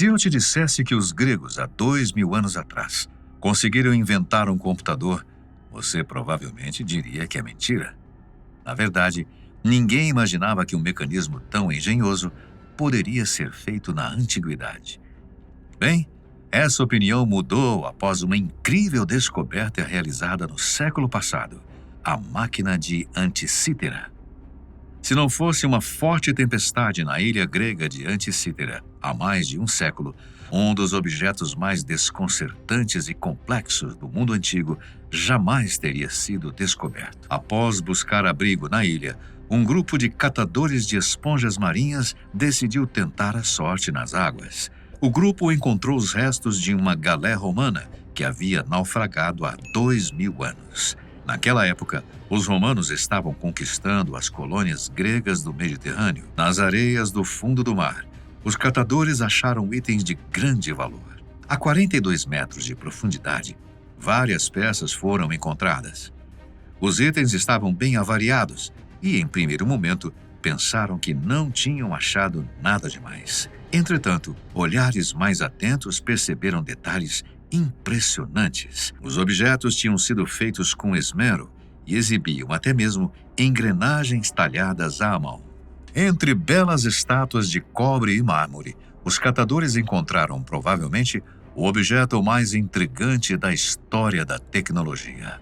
Se eu te dissesse que os gregos, há 2000 anos atrás, conseguiram inventar um computador, você provavelmente diria que é mentira. Na verdade, ninguém imaginava que um mecanismo tão engenhoso poderia ser feito na antiguidade. Bem, essa opinião mudou após uma incrível descoberta realizada no século passado, a máquina de Anticítera. Se não fosse uma forte tempestade na ilha grega de Anticítera há mais de um século, um dos objetos mais desconcertantes e complexos do mundo antigo jamais teria sido descoberto. Após buscar abrigo na ilha, um grupo de catadores de esponjas marinhas decidiu tentar a sorte nas águas. O grupo encontrou os restos de uma galé romana que havia naufragado há 2000 anos. Naquela época, os romanos estavam conquistando as colônias gregas do Mediterrâneo. Nas areias do fundo do mar, os catadores acharam itens de grande valor. A 42 metros de profundidade, várias peças foram encontradas. Os itens estavam bem avariados e, em primeiro momento, pensaram que não tinham achado nada demais. Entretanto, olhares mais atentos perceberam detalhes impressionantes. Os objetos tinham sido feitos com esmero e exibiam até mesmo engrenagens talhadas à mão. Entre belas estátuas de cobre e mármore, os catadores encontraram provavelmente o objeto mais intrigante da história da tecnologia.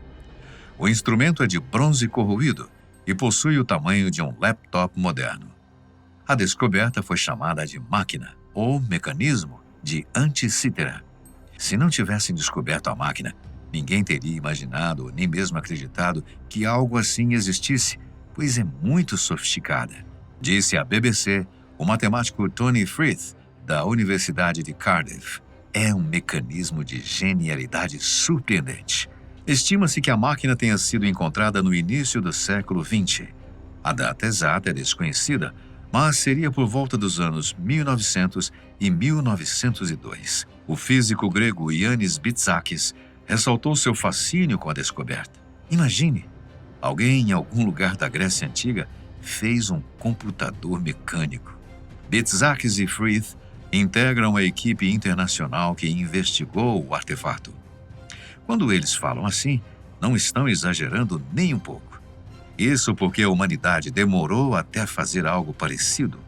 O instrumento é de bronze corroído e possui o tamanho de um laptop moderno. A descoberta foi chamada de máquina ou mecanismo de Anticítera. Se não tivessem descoberto a máquina, ninguém teria imaginado nem mesmo acreditado que algo assim existisse, pois é muito sofisticada. Disse à BBC o matemático Tony Frith, da Universidade de Cardiff. É um mecanismo de genialidade surpreendente. Estima-se que a máquina tenha sido encontrada no início do século XX. A data exata é desconhecida, mas seria por volta dos anos 1900 e 1902. O físico grego Yannis Bittzakis ressaltou seu fascínio com a descoberta. Imagine, alguém em algum lugar da Grécia Antiga fez um computador mecânico. Bittzakis e Frith integram a equipe internacional que investigou o artefato. Quando eles falam assim, não estão exagerando nem um pouco. Isso porque a humanidade demorou até fazer algo parecido.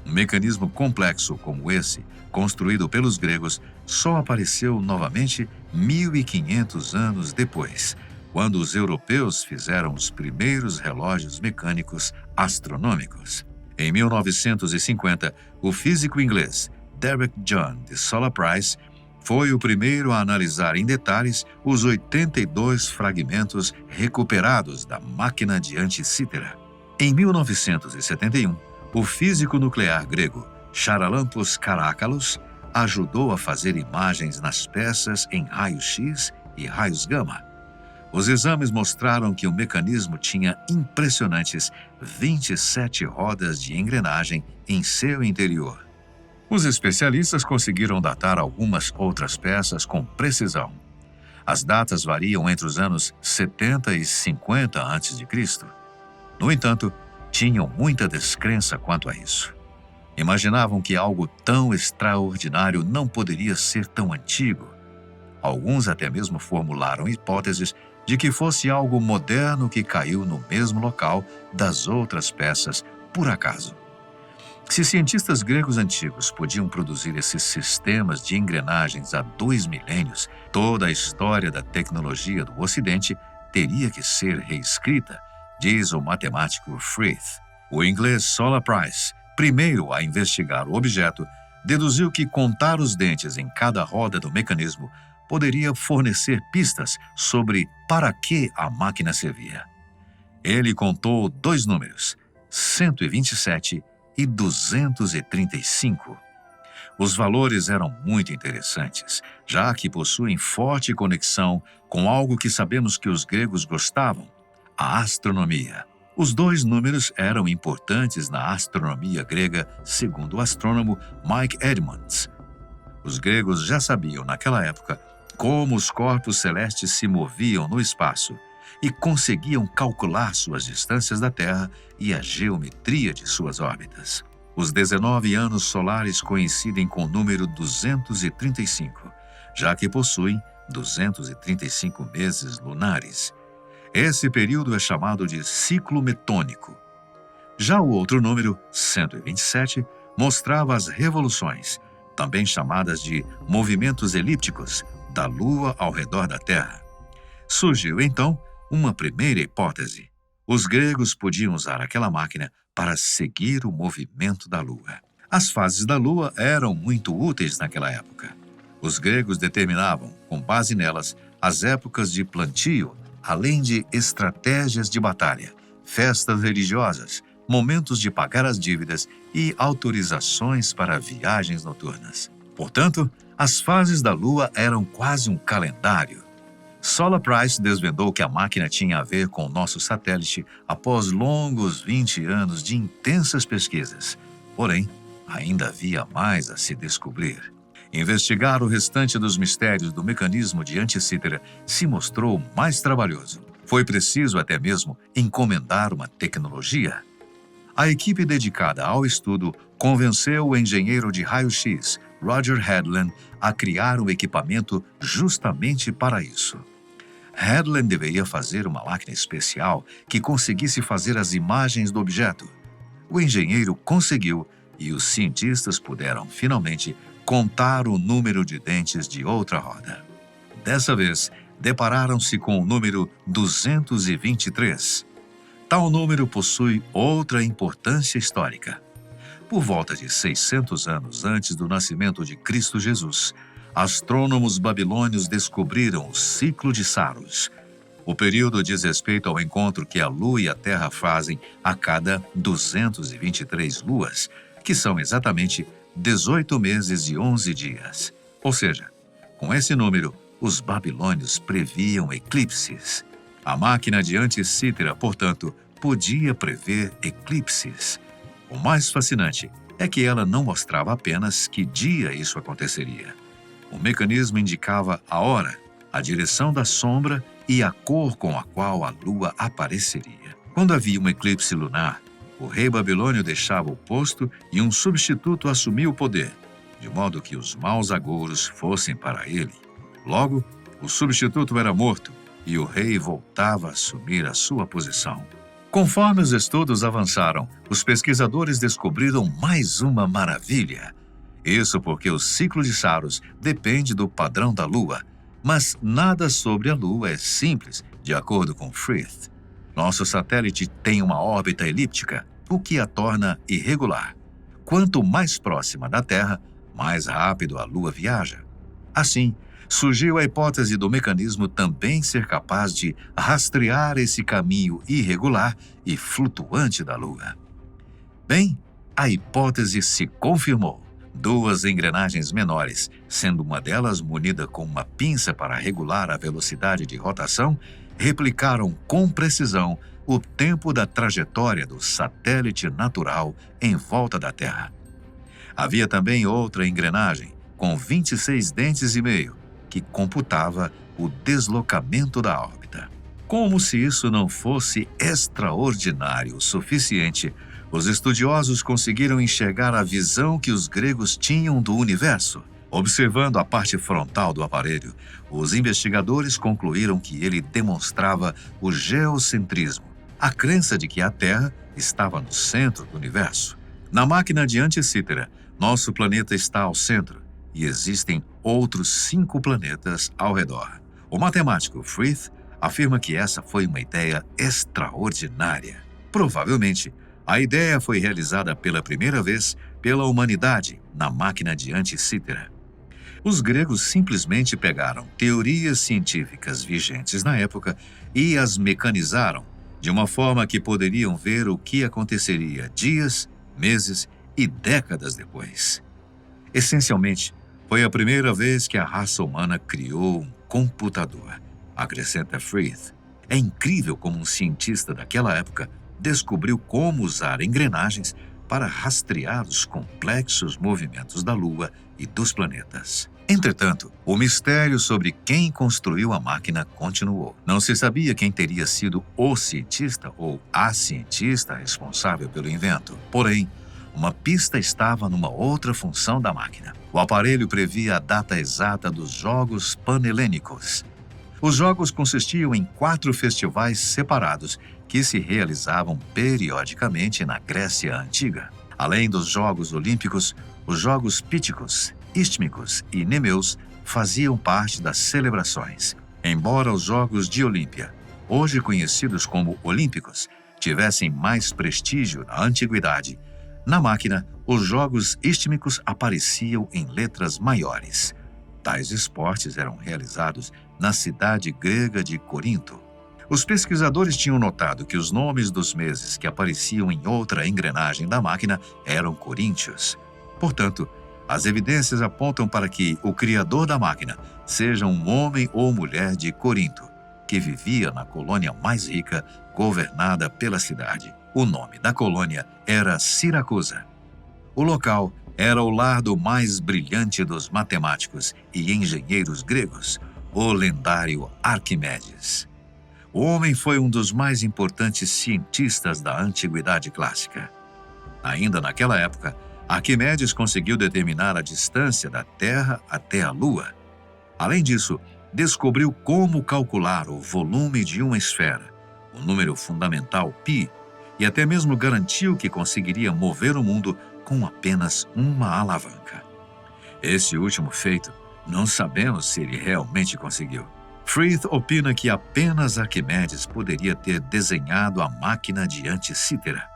Um mecanismo complexo como esse, construído pelos gregos, só apareceu novamente 1500 anos depois, quando os europeus fizeram os primeiros relógios mecânicos astronômicos. Em 1950, o físico inglês Derek John de Solar Price foi o primeiro a analisar em detalhes os 82 fragmentos recuperados da máquina de Anticítera. Em 1971, o físico nuclear grego Charalampos Karakalos ajudou a fazer imagens nas peças em raios-x e raios gama. Os exames mostraram que o mecanismo tinha impressionantes 27 rodas de engrenagem em seu interior. Os especialistas conseguiram datar algumas outras peças com precisão. As datas variam entre os anos 70 e 50 a.C. No entanto, tinham muita descrença quanto a isso. Imaginavam que algo tão extraordinário não poderia ser tão antigo. Alguns até mesmo formularam hipóteses de que fosse algo moderno que caiu no mesmo local das outras peças, por acaso. Se cientistas gregos antigos podiam produzir esses sistemas de engrenagens há 2 milênios, toda a história da tecnologia do Ocidente teria que ser reescrita, diz o matemático Frith. O inglês Solar Price, primeiro a investigar o objeto, deduziu que contar os dentes em cada roda do mecanismo poderia fornecer pistas sobre para que a máquina servia. Ele contou 2 números, 127 e 235. Os valores eram muito interessantes, já que possuem forte conexão com algo que sabemos que os gregos gostavam, a astronomia. Os 2 números eram importantes na astronomia grega, segundo o astrônomo Mike Edmonds. Os gregos já sabiam, naquela época, como os corpos celestes se moviam no espaço e conseguiam calcular suas distâncias da Terra e a geometria de suas órbitas. Os 19 anos solares coincidem com o número 235, já que possuem 235 meses lunares. Esse período é chamado de ciclo metônico. Já o outro número, 127, mostrava as revoluções, também chamadas de movimentos elípticos, da Lua ao redor da Terra. Surgiu, então, uma primeira hipótese. Os gregos podiam usar aquela máquina para seguir o movimento da Lua. As fases da Lua eram muito úteis naquela época. Os gregos determinavam, com base nelas, as épocas de plantio, além de estratégias de batalha, festas religiosas, momentos de pagar as dívidas e autorizações para viagens noturnas. Portanto, as fases da Lua eram quase um calendário. Solar Price desvendou que a máquina tinha a ver com o nosso satélite após longos 20 anos de intensas pesquisas. Porém, ainda havia mais a se descobrir. Investigar o restante dos mistérios do mecanismo de Anticítera se mostrou mais trabalhoso. Foi preciso até mesmo encomendar uma tecnologia. A equipe dedicada ao estudo convenceu o engenheiro de raio-x, Roger Hedlund, a criar um equipamento justamente para isso. Hedlund deveria fazer uma máquina especial que conseguisse fazer as imagens do objeto. O engenheiro conseguiu e os cientistas puderam, finalmente, contar o número de dentes de outra roda. Dessa vez, depararam-se com o número 223. Tal número possui outra importância histórica. Por volta de 600 anos antes do nascimento de Cristo Jesus, astrônomos babilônios descobriram o ciclo de Saros. O período diz respeito ao encontro que a Lua e a Terra fazem a cada 223 luas, que são exatamente 18 meses e 11 dias. Ou seja, com esse número, os babilônios previam eclipses. A máquina de Anticítera, portanto, podia prever eclipses. O mais fascinante é que ela não mostrava apenas que dia isso aconteceria. O mecanismo indicava a hora, a direção da sombra e a cor com a qual a lua apareceria. Quando havia um eclipse lunar, o rei babilônio deixava o posto e um substituto assumia o poder, de modo que os maus agouros fossem para ele. Logo, o substituto era morto e o rei voltava a assumir a sua posição. Conforme os estudos avançaram, os pesquisadores descobriram mais uma maravilha. Isso porque o ciclo de Saros depende do padrão da Lua, mas nada sobre a Lua é simples, de acordo com Frith. Nosso satélite tem uma órbita elíptica, o que a torna irregular. Quanto mais próxima da Terra, mais rápido a Lua viaja. Assim, surgiu a hipótese do mecanismo também ser capaz de rastrear esse caminho irregular e flutuante da Lua. Bem, a hipótese se confirmou. Duas engrenagens menores, sendo uma delas munida com uma pinça para regular a velocidade de rotação, replicaram com precisão o tempo da trajetória do satélite natural em volta da Terra. Havia também outra engrenagem, com 26 dentes e meio, que computava o deslocamento da órbita. Como se isso não fosse extraordinário o suficiente, os estudiosos conseguiram enxergar a visão que os gregos tinham do universo. Observando a parte frontal do aparelho, os investigadores concluíram que ele demonstrava o geocentrismo, a crença de que a Terra estava no centro do universo. Na máquina de Anticítera, nosso planeta está ao centro e existem outros 5 planetas ao redor. O matemático Frith afirma que essa foi uma ideia extraordinária. Provavelmente, a ideia foi realizada pela primeira vez pela humanidade na máquina de Anticítera. Os gregos simplesmente pegaram teorias científicas vigentes na época e as mecanizaram de uma forma que poderiam ver o que aconteceria dias, meses e décadas depois. Essencialmente, foi a primeira vez que a raça humana criou um computador, acrescenta Frith. É incrível como um cientista daquela época descobriu como usar engrenagens para rastrear os complexos movimentos da Lua e dos planetas. Entretanto, o mistério sobre quem construiu a máquina continuou. Não se sabia quem teria sido o cientista ou a cientista responsável pelo invento. Porém, uma pista estava numa outra função da máquina. O aparelho previa a data exata dos Jogos Panelênicos. Os jogos consistiam em 4 festivais separados que se realizavam periodicamente na Grécia Antiga. Além dos Jogos Olímpicos, os Jogos Píticos, Istmicos e Nemeus faziam parte das celebrações. Embora os Jogos de Olímpia, hoje conhecidos como Olímpicos, tivessem mais prestígio na antiguidade, na máquina, os Jogos Istmicos apareciam em letras maiores. Tais esportes eram realizados na cidade grega de Corinto. Os pesquisadores tinham notado que os nomes dos meses que apareciam em outra engrenagem da máquina eram coríntios. Portanto, as evidências apontam para que o criador da máquina seja um homem ou mulher de Corinto, que vivia na colônia mais rica, governada pela cidade. O nome da colônia era Siracusa. O local era o lar do mais brilhante dos matemáticos e engenheiros gregos, o lendário Arquimedes. O homem foi um dos mais importantes cientistas da antiguidade clássica. Ainda naquela época, Arquimedes conseguiu determinar a distância da Terra até a Lua. Além disso, descobriu como calcular o volume de uma esfera, o número fundamental π, e até mesmo garantiu que conseguiria mover o mundo com apenas uma alavanca. Esse último feito, não sabemos se ele realmente conseguiu. Frith opina que apenas Arquimedes poderia ter desenhado a máquina de Anticítera.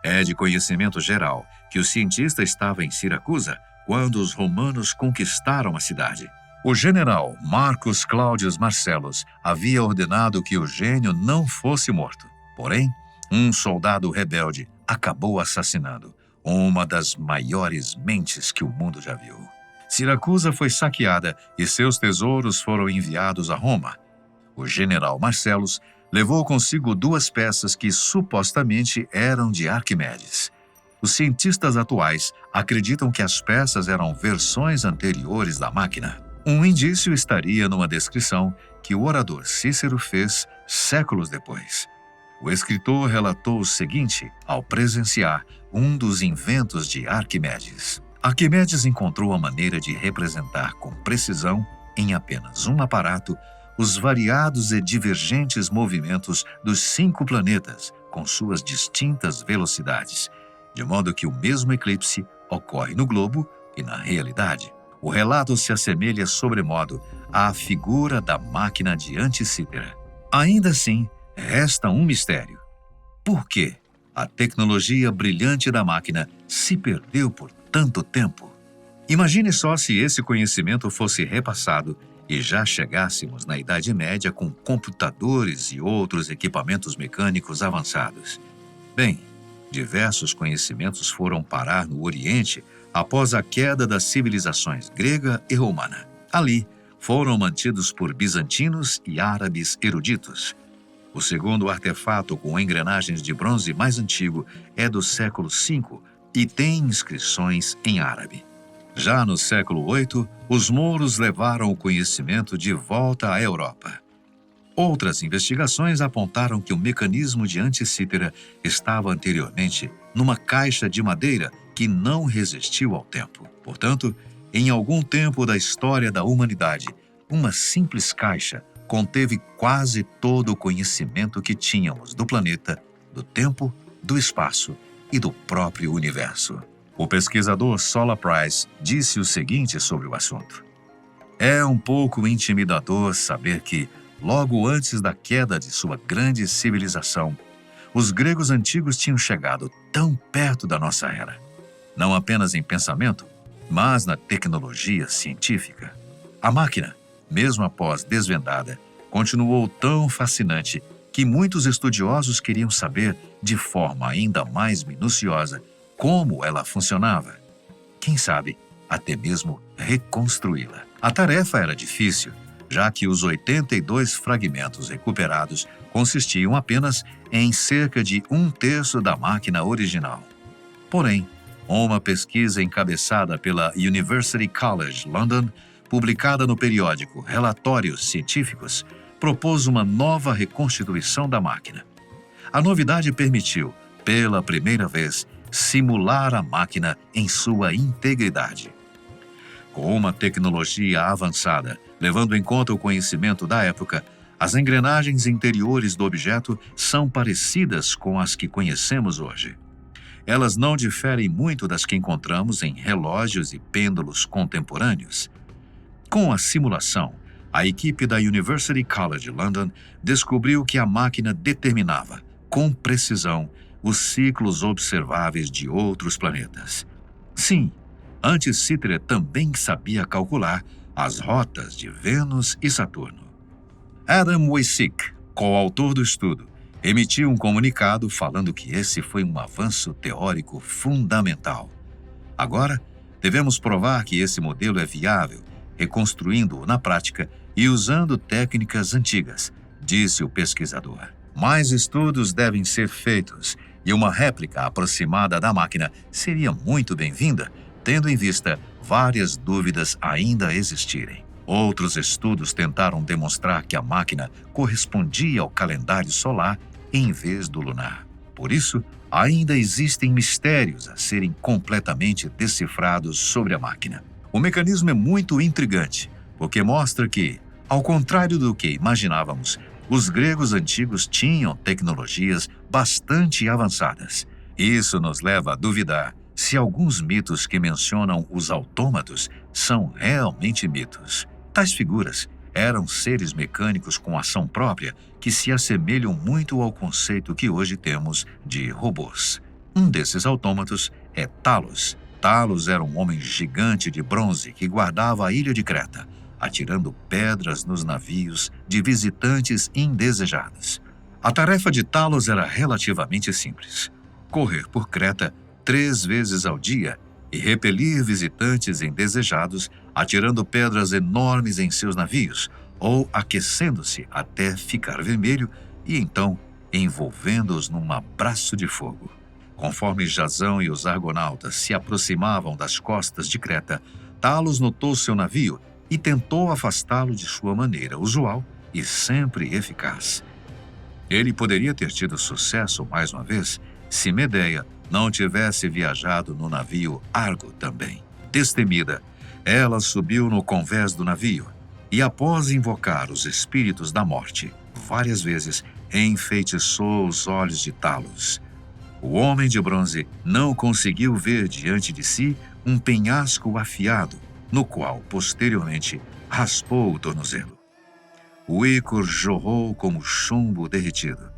É de conhecimento geral que o cientista estava em Siracusa quando os romanos conquistaram a cidade. O general Marcus Claudius Marcellus havia ordenado que o gênio não fosse morto. Porém, um soldado rebelde acabou assassinando uma das maiores mentes que o mundo já viu. Siracusa foi saqueada e seus tesouros foram enviados a Roma. O general Marcellus levou consigo 2 peças que supostamente eram de Arquimedes. Os cientistas atuais acreditam que as peças eram versões anteriores da máquina. Um indício estaria numa descrição que o orador Cícero fez séculos depois. O escritor relatou o seguinte ao presenciar um dos inventos de Arquimedes. Arquimedes encontrou a maneira de representar com precisão, em apenas um aparato, os variados e divergentes movimentos dos 5 planetas com suas distintas velocidades, de modo que o mesmo eclipse ocorre no globo e na realidade. O relato se assemelha sobremodo à figura da máquina de Anticítera. Ainda assim, resta um mistério. Por que a tecnologia brilhante da máquina se perdeu por tanto tempo? Imagine só se esse conhecimento fosse repassado e já chegássemos na Idade Média com computadores e outros equipamentos mecânicos avançados. Bem, diversos conhecimentos foram parar no Oriente após a queda das civilizações grega e romana. Ali, foram mantidos por bizantinos e árabes eruditos. O segundo artefato com engrenagens de bronze mais antigo é do século V e tem inscrições em árabe. Já no século VIII, os mouros levaram o conhecimento de volta à Europa. Outras investigações apontaram que o mecanismo de Anticítera estava anteriormente numa caixa de madeira que não resistiu ao tempo. Portanto, em algum tempo da história da humanidade, uma simples caixa conteve quase todo o conhecimento que tínhamos do planeta, do tempo, do espaço e do próprio universo. O pesquisador Sola Price disse o seguinte sobre o assunto. É um pouco intimidador saber que, logo antes da queda de sua grande civilização, os gregos antigos tinham chegado tão perto da nossa era, não apenas em pensamento, mas na tecnologia científica. A máquina, mesmo após desvendada, continuou tão fascinante que muitos estudiosos queriam saber, de forma ainda mais minuciosa, como ela funcionava. Quem sabe, até mesmo reconstruí-la. A tarefa era difícil, já que os 82 fragmentos recuperados consistiam apenas em cerca de 1/3 da máquina original. Porém, uma pesquisa encabeçada pela University College London, publicada no periódico Relatórios Científicos, propôs uma nova reconstituição da máquina. A novidade permitiu, pela primeira vez, simular a máquina em sua integridade. Com uma tecnologia avançada, levando em conta o conhecimento da época, as engrenagens interiores do objeto são parecidas com as que conhecemos hoje. Elas não diferem muito das que encontramos em relógios e pêndulos contemporâneos. Com a simulação, a equipe da University College London descobriu que a máquina determinava, com precisão, os ciclos observáveis de outros planetas. Sim, Anticythera também sabia calcular as rotas de Vênus e Saturno. Adam Weizsäcker, coautor do estudo, emitiu um comunicado falando que esse foi um avanço teórico fundamental. Agora, devemos provar que esse modelo é viável, reconstruindo-o na prática e usando técnicas antigas, disse o pesquisador. Mais estudos devem ser feitos e uma réplica aproximada da máquina seria muito bem-vinda, tendo em vista várias dúvidas ainda existirem. Outros estudos tentaram demonstrar que a máquina correspondia ao calendário solar em vez do lunar. Por isso, ainda existem mistérios a serem completamente decifrados sobre a máquina. O mecanismo é muito intrigante, porque mostra que, ao contrário do que imaginávamos, os gregos antigos tinham tecnologias bastante avançadas. Isso nos leva a duvidar se alguns mitos que mencionam os autômatos são realmente mitos. Tais figuras eram seres mecânicos com ação própria que se assemelham muito ao conceito que hoje temos de robôs. Um desses autômatos é Talos. Talos era um homem gigante de bronze que guardava a ilha de Creta, atirando pedras nos navios de visitantes indesejados. A tarefa de Talos era relativamente simples: correr por Creta 3 vezes ao dia e repelir visitantes indesejados, atirando pedras enormes em seus navios ou aquecendo-se até ficar vermelho e então envolvendo-os num abraço de fogo. Conforme Jasão e os argonautas se aproximavam das costas de Creta, Talos notou seu navio e tentou afastá-lo de sua maneira usual e sempre eficaz. Ele poderia ter tido sucesso mais uma vez se Medeia não tivesse viajado no navio Argo também. Destemida, ela subiu no convés do navio e, após invocar os espíritos da morte, várias vezes enfeitiçou os olhos de Talos. O homem de bronze não conseguiu ver diante de si um penhasco afiado, no qual, posteriormente, raspou o tornozelo. O ícor jorrou como chumbo derretido,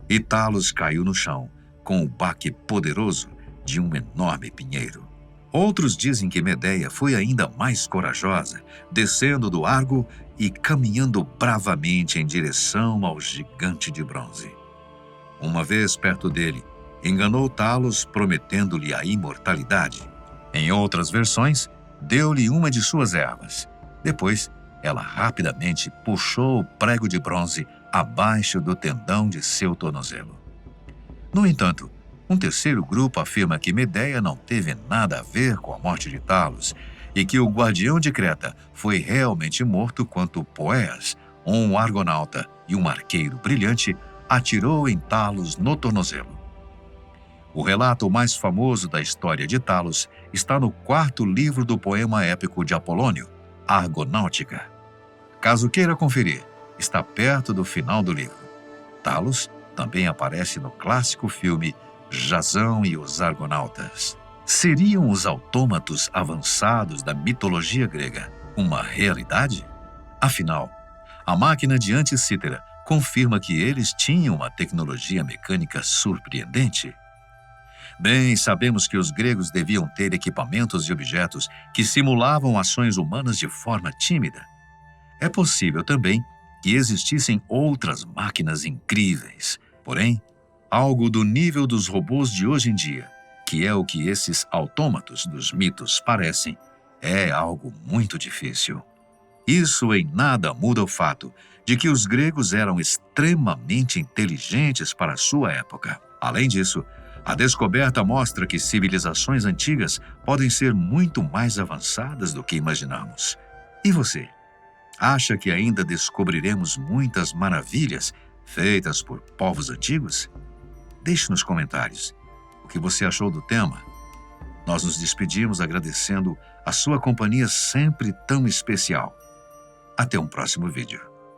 e Talos caiu no chão, com o baque poderoso de um enorme pinheiro. Outros dizem que Medeia foi ainda mais corajosa, descendo do Argo e caminhando bravamente em direção ao gigante de bronze. Uma vez perto dele, enganou Talos prometendo-lhe a imortalidade. Em outras versões, deu-lhe uma de suas ervas. Depois, ela rapidamente puxou o prego de bronze abaixo do tendão de seu tornozelo. No entanto, um terceiro grupo afirma que Medeia não teve nada a ver com a morte de Talos e que o guardião de Creta foi realmente morto quando Poeas, um argonauta e um arqueiro brilhante, atirou em Talos no tornozelo. O relato mais famoso da história de Talos está no 4º livro do poema épico de Apolônio, Argonáutica. Caso queira conferir, está perto do final do livro. Talos também aparece no clássico filme Jasão e os Argonautas. Seriam os autômatos avançados da mitologia grega uma realidade? Afinal, a máquina de Anticythera confirma que eles tinham uma tecnologia mecânica surpreendente. Bem, sabemos que os gregos deviam ter equipamentos e objetos que simulavam ações humanas de forma tímida. É possível também que existissem outras máquinas incríveis. Porém, algo do nível dos robôs de hoje em dia, que é o que esses autômatos dos mitos parecem, é algo muito difícil. Isso em nada muda o fato de que os gregos eram extremamente inteligentes para a sua época. Além disso, a descoberta mostra que civilizações antigas podem ser muito mais avançadas do que imaginamos. E você? Acha que ainda descobriremos muitas maravilhas feitas por povos antigos? Deixe nos comentários. o que você achou do tema. Nós nos despedimos agradecendo a sua companhia sempre tão especial. Até um próximo vídeo.